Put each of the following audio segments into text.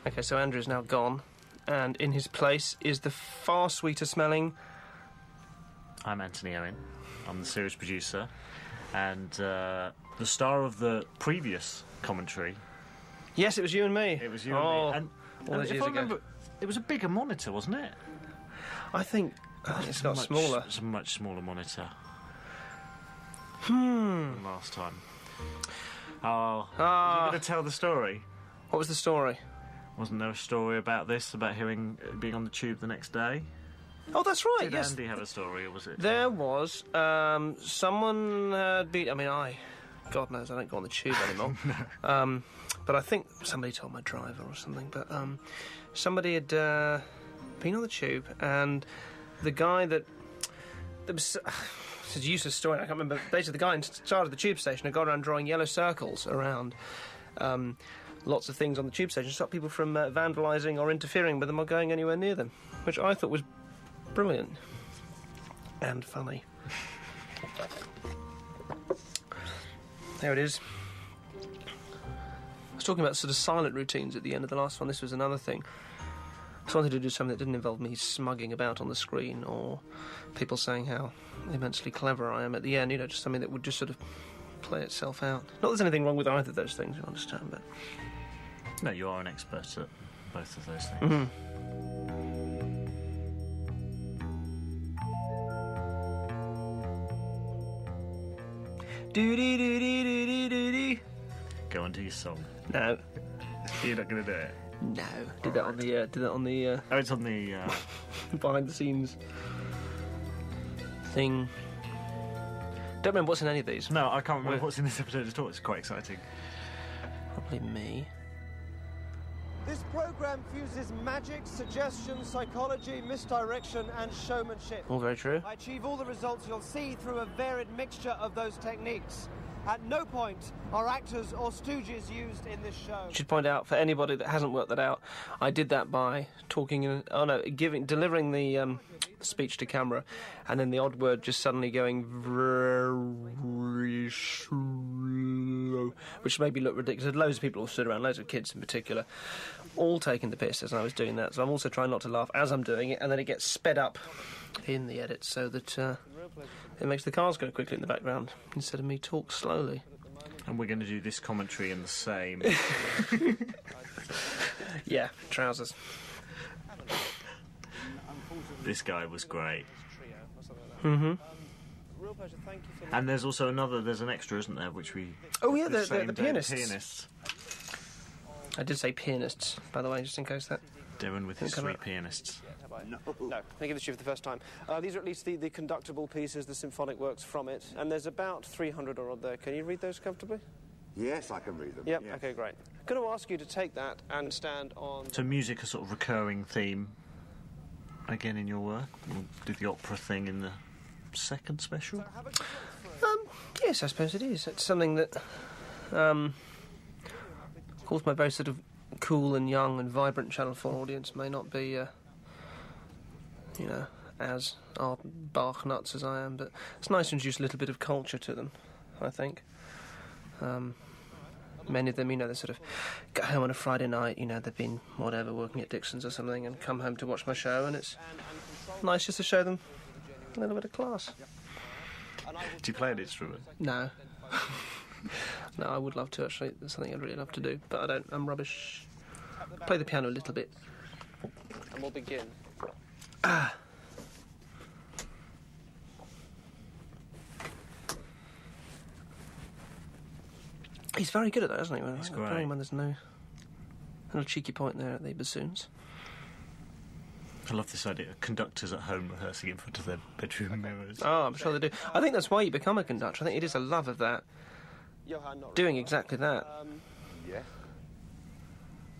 Okay, so Andrew's now gone, and in his place is the far sweeter smelling... I'm Antony Owen. I'm the series producer, and the star of the previous commentary. Yes, it was you and me. It was you and me. All those if years I ago. remember, it was a bigger monitor, wasn't it? I think it's got smaller. It's a much smaller monitor. Than last time. Oh, are you going to tell the story? What was the story? Wasn't there a story about this, about being on the tube the next day? Oh, that's right, Did yes. Andy have a story, or was it? There was, someone had been... I mean, God knows, I don't go on the tube anymore. No. But I think somebody told my driver or something, but somebody had been on the tube, and the guy that was... It's a useless story, I can't remember. Basically, the guy in charge of the tube station had gone around drawing yellow circles around lots of things on the tube station to stop people from vandalising or interfering with them or going anywhere near them, which I thought was brilliant and funny. There it is. I was talking about sort of silent routines at the end of the last one. This was another thing. I just wanted to do something that didn't involve me smugging about on the screen or people saying how immensely clever I am at the end, you know, just something that would just sort of play itself out. Not that there's anything wrong with either of those things, you understand, but... No, you are an expert at both of those things. Mm-hmm. Do-dee-doo-dee-doo-dee-doo-dee. Go on to your song. No. You're not going to do it? No. Did that on the Oh, it's on the... behind the scenes thing. Don't remember what's in any of these. No, I can't remember what's in this episode at all. It's quite exciting. Probably me. This program fuses magic, suggestion, psychology, misdirection, and showmanship. All very true. I achieve all the results you'll see through a varied mixture of those techniques. At no point are actors or stooges used in this show. Should point out for anybody that hasn't worked that out, I did that by talking delivering the speech to camera, and then the odd word just suddenly going very slow, which made me look ridiculous. Loads of people all stood around, loads of kids in particular, all taking the piss as I was doing that. So I'm also trying not to laugh as I'm doing it, and then it gets sped up in the edit so that it makes the cars go quickly in the background instead of me talk slowly. And we're going to do this commentary in the same... Yeah, trousers. This guy was great. Mm-hmm. And there's also there's an extra, isn't there, which we... Oh, yeah, the same day, pianists. Pianists. I did say pianists, by the way, just in case that... Derren with his Come three out. pianists. No, let me give this to you for the first time. These are at least the conductable pieces, the symphonic works from it, and there's about 300 or odd there. Can you read those comfortably? Yes, I can read them. Yep, yes. okay, great. I'm going to ask you to take that and stand on... So music, a sort of recurring theme, again, in your work? We'll do the opera thing in the second special? Yes, I suppose it is. It's something that, of course, my very sort of cool and young and vibrant Channel 4 audience may not be, as Bach nuts as I am, but it's nice to introduce a little bit of culture to them, I think. Many of them, they sort of go home on a Friday night, they've been, working at Dixon's or something, and come home to watch my show, and it's nice just to show them a little bit of class. Do you play an instrument? No. No, I would love to, actually. It's something I'd really love to do, but I don't. I'm rubbish. I play the piano a little bit. And we'll begin. He's very good at that, isn't he? He's great. When there's no little cheeky point there at the bassoons. I love this idea of conductors at home rehearsing in front of their bedroom mirrors. Oh, I'm sure they do. I think that's why you become a conductor. I think it is a love of that. Johann, not Doing exactly that. Yes.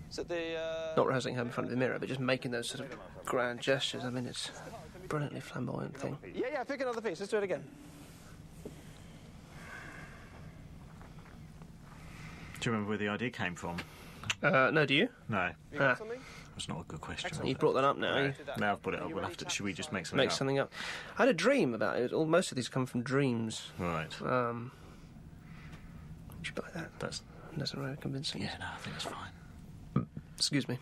So the... Not rehearsing home in front of the mirror, but just making those sort of grand gestures. I mean, it's a brilliantly flamboyant thing. Yeah, pick another piece. Let's do it again. Do you remember where the idea came from? No, do you? No, You got something? that's not a good question. You've brought that up now. No. You Now I've put it up. We'll have to. Should we just make something make up? something up. I had a dream about it. Most of these come from dreams. Right. Would you buy that? That's... Doesn't really convince me. Yeah, no, I think it's fine. Excuse me.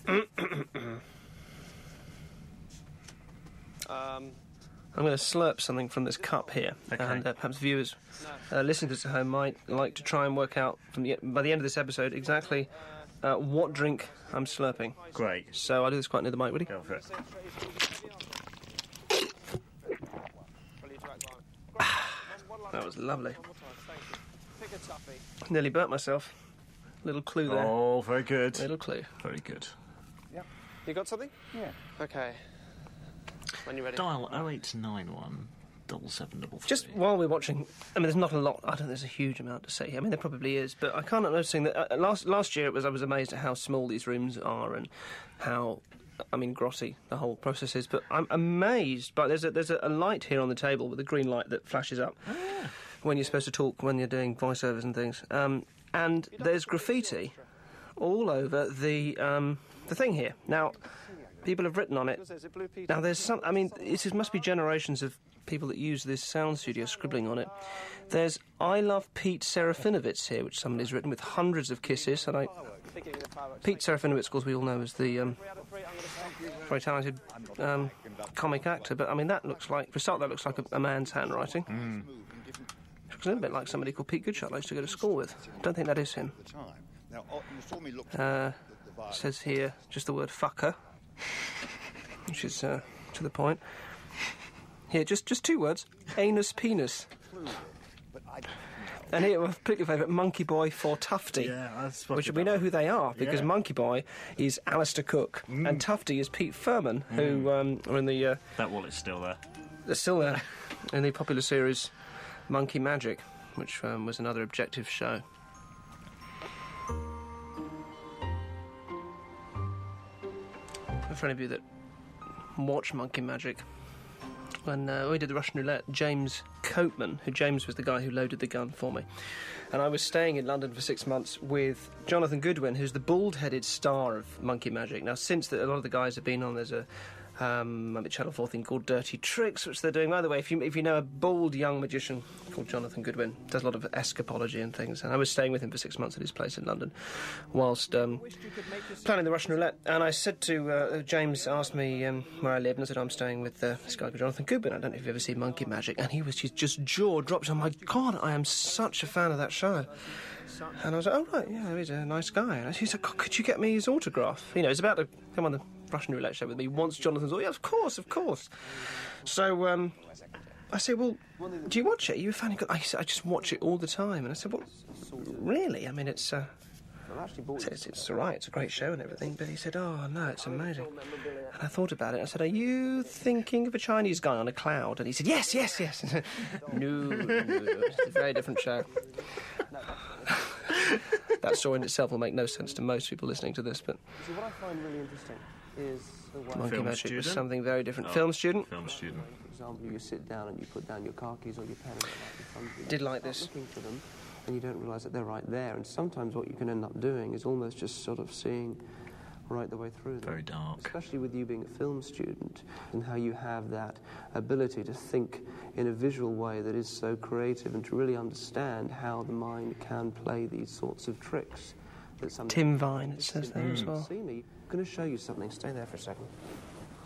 I'm going to slurp something from this cup here, Okay. and perhaps viewers listening to this at home might like to try and work out by the end of this episode exactly what drink I'm slurping. Great. So I'll do this quite near the mic, ready? Go for it. That was lovely. Nearly burnt myself. Little clue there. Oh, very good. Little clue. Very good. You got something? Yeah. Okay. When you're ready. Dial 0891 7744. Just while we're watching, I mean, there's not a lot. I don't think there's a huge amount to say. I mean, there probably is, but I can't help noticing that last year I was amazed at how small these rooms are and how, I mean, grotty the whole process is. But I'm amazed. But there's a light here on the table with a green light that flashes up when you're supposed to talk when you're doing voiceovers and things. And there's graffiti all over the thing here. Now, people have written on it. Now, there's some. I mean, it must be generations of people that use this sound studio scribbling on it. There's "I love Pete Serafinovich" here, which somebody's written with hundreds of kisses. And Pete Serafinovich, of course, we all know as the very talented comic actor. But I mean, that looks like, for a start, that looks like a man's handwriting. It looks a little bit like somebody called Pete Goodshot I used to go to school with. I don't think that is him. Says here just the word "fucker," which is to the point. Here, just 2 words: anus, penis. And here, my particular favourite, Monkey Boy for Tufty. Yeah, that's which we know who they are, because Yeah. Monkey Boy is Alistair Cook, and Tufty is Pete Furman, who are in the... That wallet's still there. they're still there, in the popular series Monkey Magic, which was another Objective show. For any of you that watch Monkey Magic, when we did the Russian roulette, James Copeman, James was the guy who loaded the gun for me, and I was staying in London for 6 months with Jonathan Goodwin, who's the bald-headed star of Monkey Magic. Now, since a lot of the guys have been on, there's a Channel 4 thing called Dirty Tricks, which they're doing. By the way, if you know a bald young magician called Jonathan Goodwin, does a lot of escapology and things, and I was staying with him for 6 months at his place in London whilst planning the Russian roulette. And I said to James, asked me where I lived, and I said, I'm staying with this guy called Jonathan Goodwin. I don't know if you've ever seen Monkey Magic. And his just jaw dropped. Oh my God, I am such a fan of that show. And I was like, oh, right, yeah, he's a nice guy. And he said, could you get me his autograph? You know, he's about to come on the Russian roulette show with me once Jonathan's... Oh, yeah, of course. So I said, well, do you watch it? Are you a fan? I just watch it all the time. And I said, well, really? I mean, it's all right, it's a great show and everything. But he said, oh, no, it's amazing. And I thought about it. I said, are you thinking of a Chinese guy on a cloud? And he said, yes. No, it's a very different show. That story in itself will make no sense to most people listening to this, but... See, what I find really interesting is the way... Monkey Film Magic was student? something very different. Oh. Film student? Film student. For example, you sit down and you put down your car keys or your pen and they're right in front of you. Did like You this. start looking for them and you don't realise that they're right there. And sometimes what you can end up doing is almost just sort of seeing right the way through them. Very dark. Especially with you being a film student and how you have that ability to think in a visual way that is so creative and to really understand how the mind can play these sorts of tricks. That sometimes Tim Vine, it says there as well. See me. I'm going to show you something. Stay there for a second.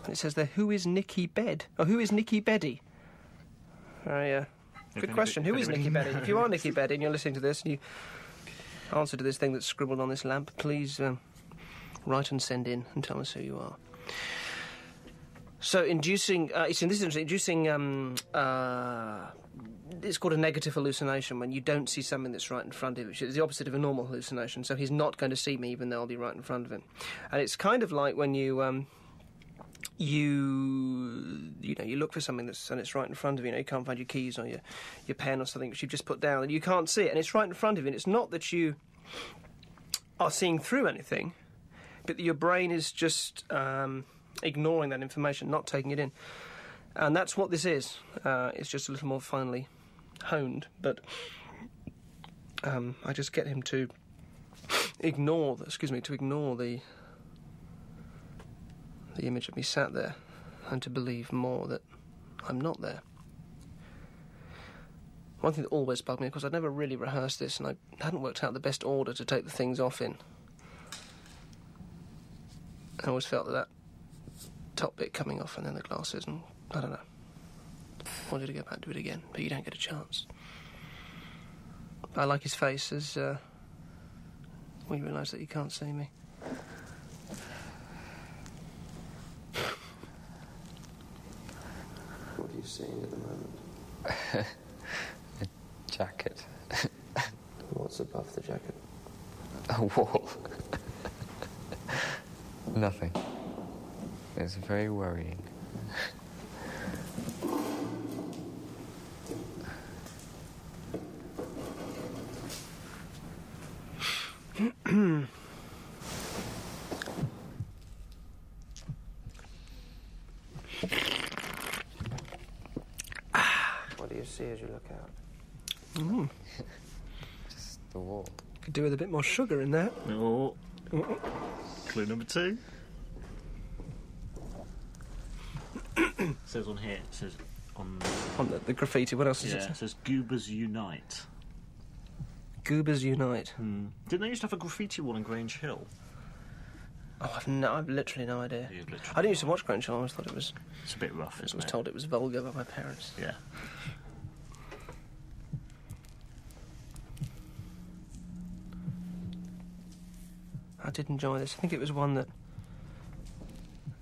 And it says there, who is Nicky Bed? Oh, who is Nicky Beddy? Very good question. Who is Nicky Beddy? If you are Nicky Beddy and you're listening to this and you answer to this thing that's scribbled on this lamp, please write and send in and tell us who you are. So inducing, this is interesting, inducing, it's called a negative hallucination when you don't see something that's right in front of you, which is the opposite of a normal hallucination. So he's not going to see me even though I'll be right in front of him. And it's kind of like when you look for something and it's right in front of you. You can't find your keys or your pen or something which you've just put down and you can't see it, and it's right in front of you. And it's not that you are seeing through anything, but that your brain is just ignoring that information, not taking it in. And that's what this is. It's just a little more finely honed, but I just get him to ignore the image of me sat there and to believe more that I'm not there. One thing that always bugged me, of course, I'd never really rehearsed this, and I hadn't worked out the best order to take the things off in. I always felt that top bit coming off and then the glasses, and I don't know. Wanted to go back and do it again, but you don't get a chance. But I like his face as when you realise that you can't see me. What are you seeing at the moment? A jacket. What's above the jacket? A wall. Nothing. It's very worrying. What do you see as you look out? Just the wall. Could do with a bit more sugar in there. Oh. Clue number 2. Says on here, it says on The graffiti, what else does it yeah, say? it says Goobers Unite. Goobers Unite. Didn't they used to have a graffiti wall in Grange Hill? Oh, I've literally no idea. You literally I didn't used to watch Grange Hill, I always thought it was... It's a bit rough, I isn't was it? told it was vulgar by my parents. Yeah. I did enjoy this. I think it was one that,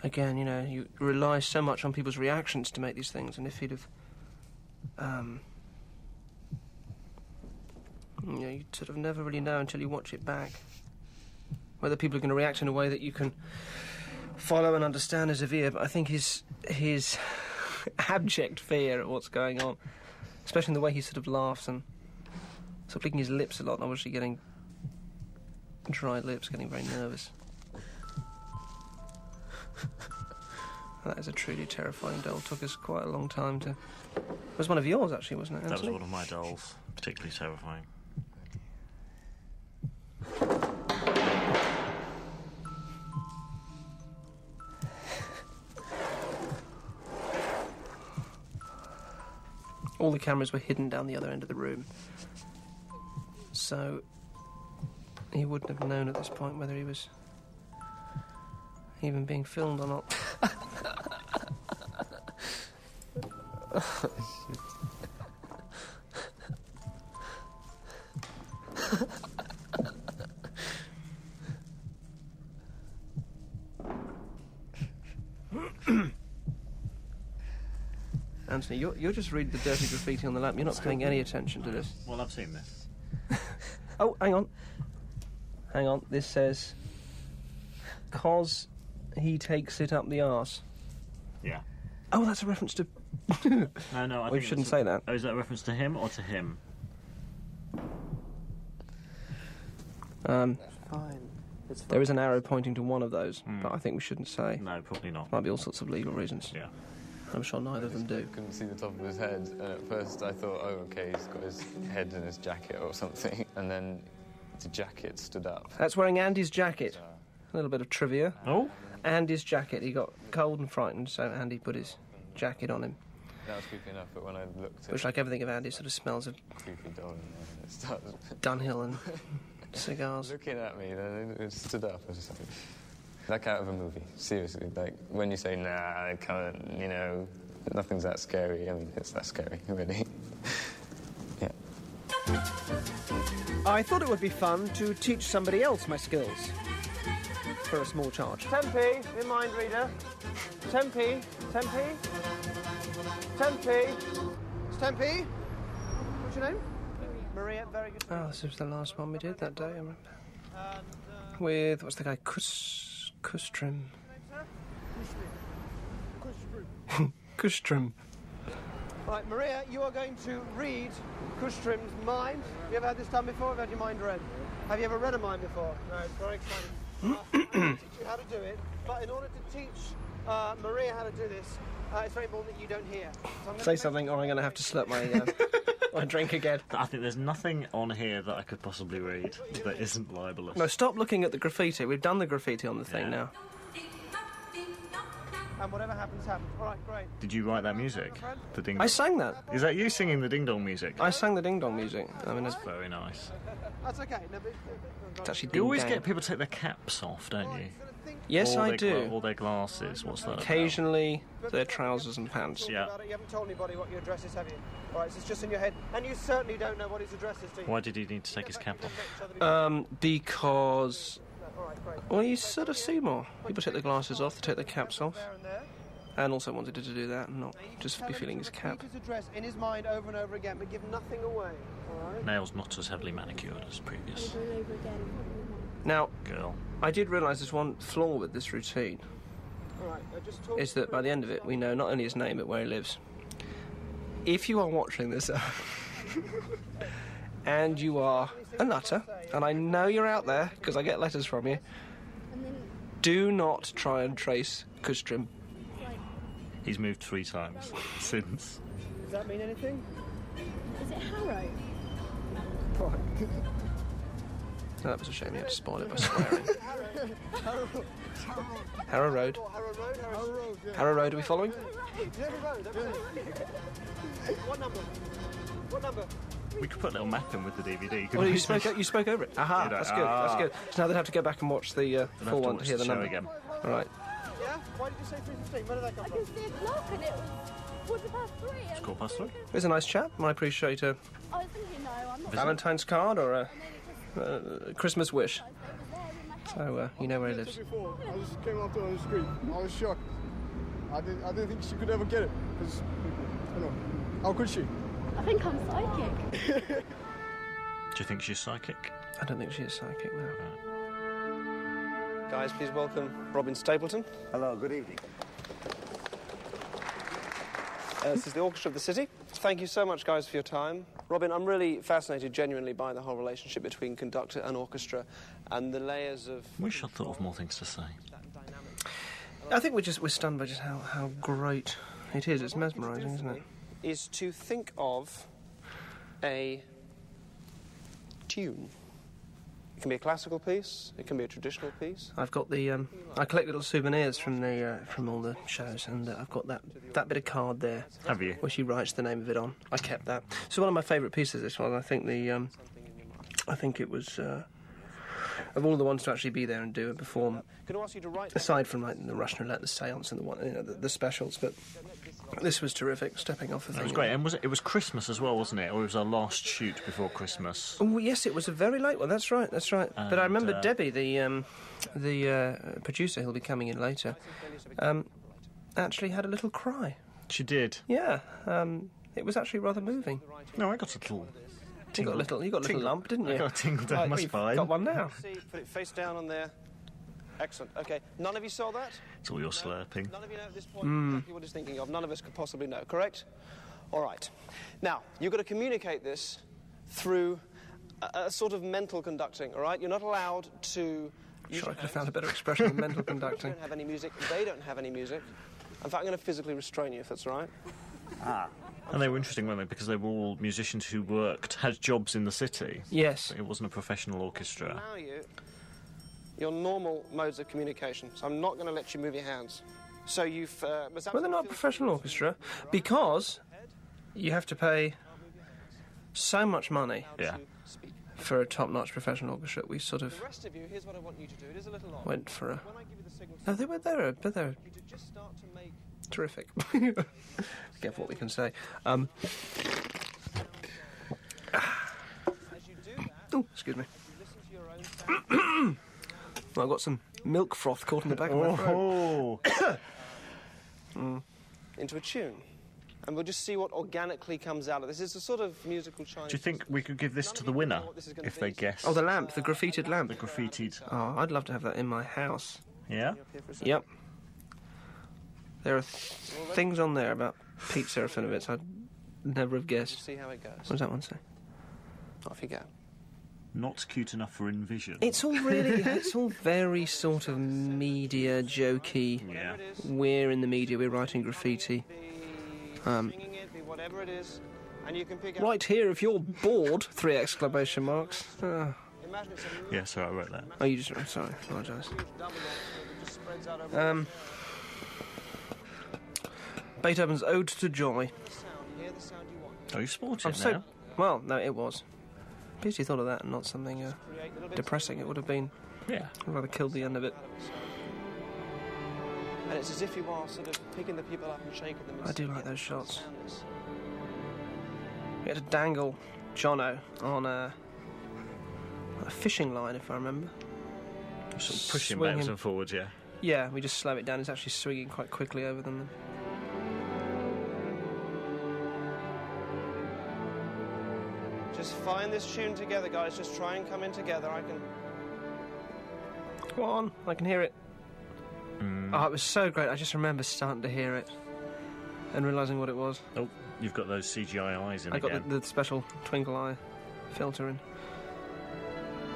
again, you know, you rely so much on people's reactions to make these things, and if he'd have, you know, you sort of never really know until you watch it back whether people are going to react in a way that you can follow and understand as a viewer. But I think his abject fear at what's going on, especially in the way he sort of laughs and sort of licking his lips a lot, and obviously getting dry lips, getting very nervous. That is a truly terrifying doll. Took us quite a long time to... It was one of yours, actually, wasn't it, That was Antony? one of my dolls. Particularly terrifying. All the cameras were hidden down the other end of the room, so he wouldn't have known at this point whether he was even being filmed or not. Antony, you're just reading the dirty graffiti on the lamp. You're not paying any attention to this. Well, I've seen this. Oh, hang on. Hang on. This says, "'Cause he takes it up the arse." Yeah. Oh, that's a reference to... No, I We think shouldn't it's say that. Oh, is that a reference to him or to him? Fine. It's fine. There is an arrow pointing to one of those, but I think we shouldn't say. No, probably not. Might be all sorts of legal reasons. Yeah. I'm sure neither of them do. Couldn't see the top of his head, and at first I thought, oh, okay, he's got his head in his jacket or something, and then the jacket stood up. That's wearing Andy's jacket. A little bit of trivia. Oh? Andy's jacket. He got cold and frightened, so Andy put his jacket on him. That was creepy enough, but when I looked at Which, like everything of Andy, sort of smells of creepy doll in there, and it started Dunhill and cigars. looking at me, then it stood up. I was just like out of a movie, seriously. Like, when you say, nah, I can't, you know, nothing's that scary. I mean, it's that scary, really. Yeah. I thought it would be fun to teach somebody else my skills for a small charge. 10p, in mind reader. 10p, 10p, 10p. It's 10p. What's your name? Maria, very good. Oh, this was the last one we did that day, I remember. With, what's the guy? Kustrim. Kustrim. Right, Maria, you are going to read Kustrim's mind. Have you ever had this done before? Have you had your mind read? Have you ever read a mind before? No, it's very exciting. I'll teach you how to do it, but in order to teach Maria how to do this, it's very important that you don't hear. So I'm gonna Say make- something or I'm going to have to slurp my drink again. I think there's nothing on here that I could possibly read that isn't libelous. No, stop looking at the graffiti. We've done the graffiti on the thing Yeah. now. and whatever happens, happens. All right, great. Did you write that music? The ding. I sang that. Is that you singing the ding dong music? I sang the ding dong music. I mean, Very nice. That's okay. No, it's actually You always ding get dang. people to take their caps off, don't you? Yes, Or I their do. Or their glasses. What's that about? Occasionally, their trousers and pants. Yeah. You haven't told anybody what your address is, have you? All right, so it's just in your head. And you certainly don't know what his address is, do you? Why did he need to take his cap off? Because, All right, great. well, you sort of see more. People take their glasses off, they take their caps off, There and there. and also wanted to do that and not just be feeling his cap. Repeat his address in his mind over and over again, but give nothing away. All right? Nails not as heavily manicured as previous. Over and over again. Now, Girl. I did realise there's one flaw with this routine, All right, just talk is that by the end of it, we know not only his name, but where he lives. If you are watching this, and you are a nutter, and I know you're out there, because I get letters from you, And then, do not try and trace Kustrim. like, He's moved 3 times since. Does that mean anything? is it Harrow? No, that was a shame you had to spoil it by swearing. Harrow Road. Harrow Road? Harrow Road, yeah. Harrow Road, are we following? Harrow Road, What number? What number? We could put a little map in with the DVD. couldn't Well, we? you spoke over it. Aha, Did I? that's good, that's good. So now they'd have to go back and watch the We'll full have to one to watch hear the the show number. again. All right. Yeah? Why did you say 3:15? Where did that come I from? can see a clock and it was 3:15. It's 3:15. Here's a nice chap. I appreciate a I was thinking, no, I'm not. Valentine's card or a And then it just Christmas wish. it was there in my head. So you know where he lives. Before, I just came out there on the street. I was shocked. I didn't think she could ever get it. Because, you know, how could she? I think I'm psychic. Do you think she's psychic? I don't think she is psychic now. Guys, please welcome Robin Stapleton. Hello, good evening. This is the Orchestra of the City. Thank you so much, guys, for your time. Robin, I'm really fascinated genuinely by the whole relationship between conductor and orchestra and the layers of... Wish I'd thought of more things to say. I think we're stunned by just how great it is. It's mesmerising, isn't it? Is to think of a tune. It can be a classical piece. It can be a traditional piece. I've got the. I collect little souvenirs from all the shows, and I've got that bit of card there. Have you? Where she writes the name of it on. I kept that. So one of my favourite pieces. This one. I think it was. Of all the ones to actually be there and do and perform, aside from like the Russian roulette, the seance, and the specials, but this was terrific. Stepping off the thing. It was great, and it was Christmas as well, wasn't it? Or it was our last shoot before Christmas. Oh yes, it was a very late one. That's right. But I remember Debbie, the producer, who'll be coming in later, actually had a little cry. She did. Yeah, it was actually rather moving. No, I got a little. You got a little lump, didn't you? I got a tingle down my you've spine. Got one now. Put it face down on there. Excellent. Okay. None of you saw that? It's all your slurping. None of you know at this point exactly what he's thinking of. None of us could possibly know, correct? All right. Now, you've got to communicate this through a sort of mental conducting, all right? You're not allowed to... Sure, I could have found a better expression than mental conducting. You don't have any music. They don't have any music. In fact, I'm going to physically restrain you, if that's all right. And they were interesting, weren't they? Because they were all musicians who had jobs in the city. Yes. It wasn't a professional orchestra. Allow you your normal modes of communication. So I'm not going to let you move your hands. So you've... well, they're not a professional orchestra because you have to pay so much money Yeah. for a top-notch professional orchestra. We sort of The rest of you, here's what I want you to do. It is a little odd. went for a... When I give you the signal, No, they were there, but they're you to just start to make... terrific. Forget what we can say. As you do that, Oh, excuse me. you listen to your own sound. Well, I've got some milk froth caught in the back of my throat. Oh! Into a tune. And we'll just see what organically comes out of this. It's a sort of musical Chinese... Do you think we could give this to the winner if they guess? Oh, the lamp, the graffitied lamp. The graffitied. Oh, I'd love to have that in my house. Yeah? Yep. There are things on there about Pete Serafinovich I'd never have guessed. See how it goes. What does that one say? Off you go. Not cute enough for Envision. It's all very sort of media jokey. Yeah. We're in the media, we're writing graffiti. Singing it, be whatever it is, and you can pick out... Right here, if you're bored, 3 exclamation marks. Imagine it's a Yeah, sorry, I wrote that. Oh, you just... I'm sorry, apologise. huge double that just spreads out over Beethoven's Ode to Joy. Hear the sound you want. Oh, you sport I'm it so... now. Well, no, it was. Pity you thought of that and not something depressing. It would have been... Yeah. I'd rather killed the end of it. And it's as if you are sort of picking the people up and shaking them. I do like those shots. We had to dangle Jono on a fishing line, if I remember. Sort of pushing Swing backwards him. and forwards, yeah. Yeah, we just slow it down. It's actually swinging quite quickly over them. Just find this tune together, guys. Just try and come in together. I can... Go on, I can hear it. Oh, it was so great. I just remember starting to hear it and realising what it was. Oh, you've got those CGI eyes in I again. got the special twinkle eye filter in.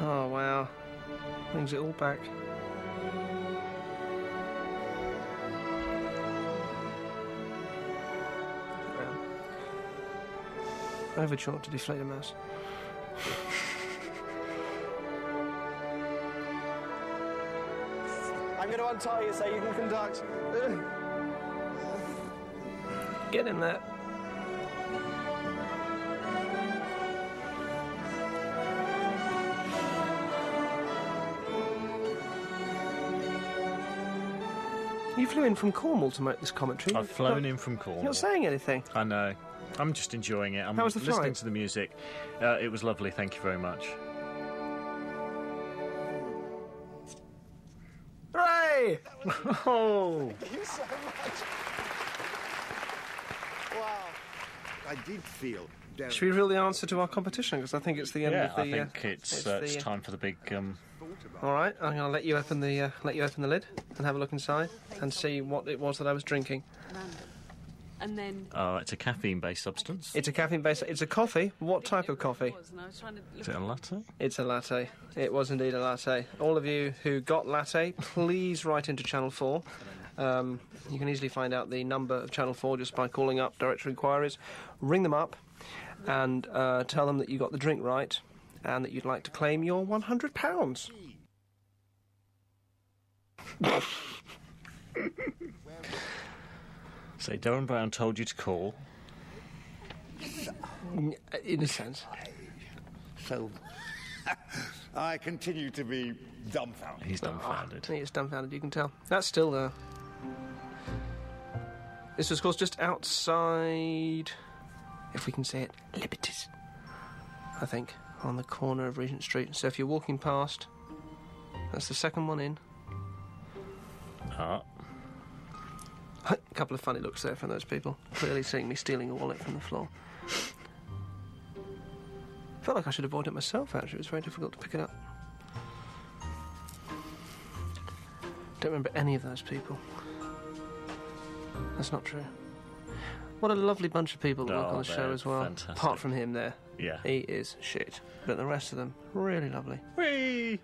Oh, wow. Brings it all back. Overture to deflate a mouse. I'm going to untie you so you can conduct. Get in there. You flew in from Cornwall to make this commentary. I've flown in from Cornwall. You're not saying anything. I know. I'm just enjoying it. I'm How was the listening flight? to the music. It was lovely. Thank you very much. Hooray! Oh! Thank you so much. Wow. I did feel... Derren. Should we reveal the answer to our competition? Because I think it's the end Yeah, of the. I think it's time for the big. All right, I'm going to let you open the lid and have a look inside and see what it was that I was drinking. And then It's a caffeine-based substance. It's a caffeine-based. It's a coffee. What type of coffee? and I was trying to look Is it a latte? It's a latte. It was indeed a latte. All of you who got latte, please write into Channel 4. You can easily find out the number of Channel 4 just by calling up directory inquiries. Ring them up and tell them that you got the drink right and that you'd like to claim your £100. Say, Derren Brown told you to call. In a sense. So... I continue to be dumbfounded. He's dumbfounded. He is dumbfounded, you can tell. That's still there. This was, of course, just outside, if we can say it, Liberties, I think, on the corner of Regent Street. So if you're walking past, that's the second one in. Ah. A couple of funny looks there from those people, clearly seeing me stealing a wallet from the floor. Felt like I should have bought it myself, actually. It was very difficult to pick it up. Don't remember any of those people. That's not true. What a lovely bunch of people that work on the show they're as well. fantastic. Apart from him there. Yeah. He is shit. But the rest of them, really lovely. Whee!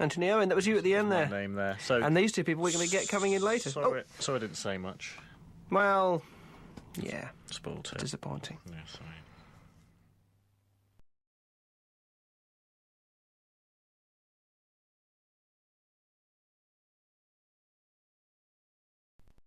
Antony Owen, that was you at the end My there. name there. So, And these two people we're going to get coming in later. Sorry, sorry I didn't say much. Well, yeah, Spoiled it. disappointing. Yeah, sorry.